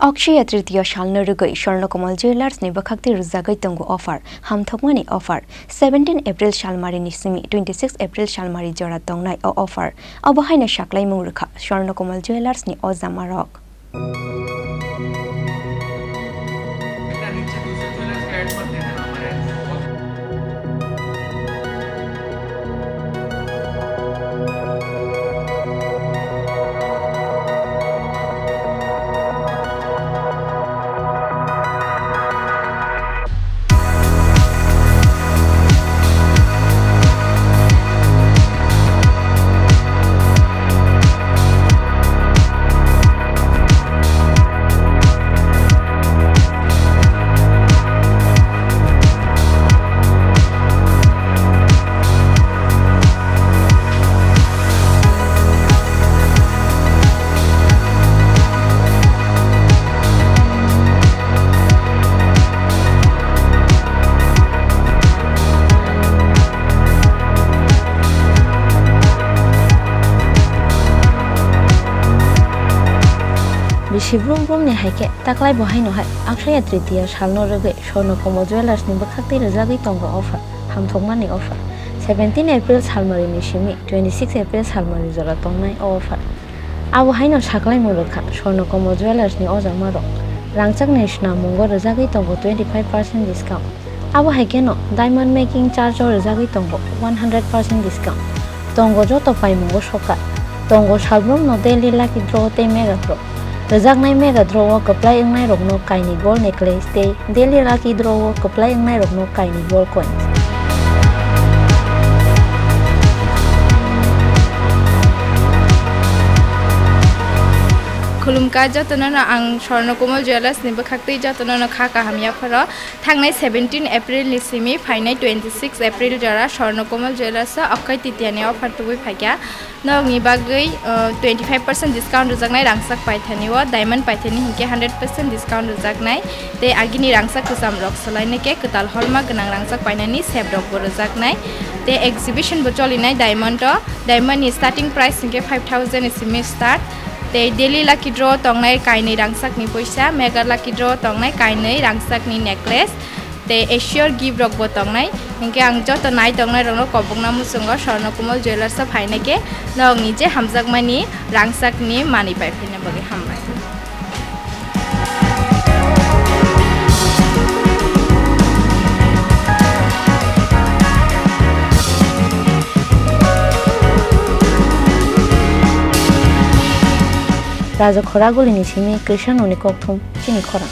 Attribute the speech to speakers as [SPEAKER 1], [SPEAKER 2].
[SPEAKER 1] Akshaya Tritiya Salno Rwjagwi Swarna Kamal Jewellersni Bwkhaktwi Rwjagwi Tongo offer Hamthokmani offer 17 April Shalmari ni simi 26 April Shalmari jora tongnai o offer abahaina shaklai mungrekha Swarna Kamal Jewellersni o jamarok Bishibrum ni haike taklai bohai no hai Akshaya Tritiya Salno Rwjagwi Swarna Kamal Jewellersni Bwkhaktwi Rwjagwi Tongo offer Hamthokmani offer 17 April Shalmari ni simi 26 April Shalmari jora tongnai offer abo haino saklai mungrekha Swarna Kamal Jewellersni o jamarok rangchak ni sna mungo Rwjagwi Tongo 25% discount abo haike no diamond making charge o Rwjagwi Tongo 100% discount Tongo joto pai mungo soka Tongo salbrum no daily lucky draw te mega draw Rwjagnai mega draw o kaplai engnai rokno kaini gold necklace te daily lucky draw o kaplai engnai rokno kaini gold coins
[SPEAKER 2] Khulumka jatona ang Swarna Kamal Jewellersni Bwkhaktwi jatona khaka hamya phara thangnai 17 April ni simi phainai 26 April jara Swarna Kamal Jewellers Akshaya Tritiya ni offer tubui phakya nogni bagui 25% discount rwjagnai rangsak paithani o diamond paithani hinke 100% discount rwjagnai te agini rangsak kusam rok solaine ke katal hallmark ganang rangsak painani sep rok bo rwjagnai te exhibition bo cholinai diamond ni starting price hinke 5000 simi start te daily lucky draw tongnai kainai rangsak ni poisa mega lucky draw tongnai kainai rangsak ni necklace te assure gift rok bo tongnai hinke ang joto nai tongnai rok no kobongna musungo Swarna Kamal Jewellers phainai ke nog nije Hamthokmani rangsak ni mani pai phine bage hambai
[SPEAKER 1] Khorang ni simi Krishna ni kokthum Chini Khorang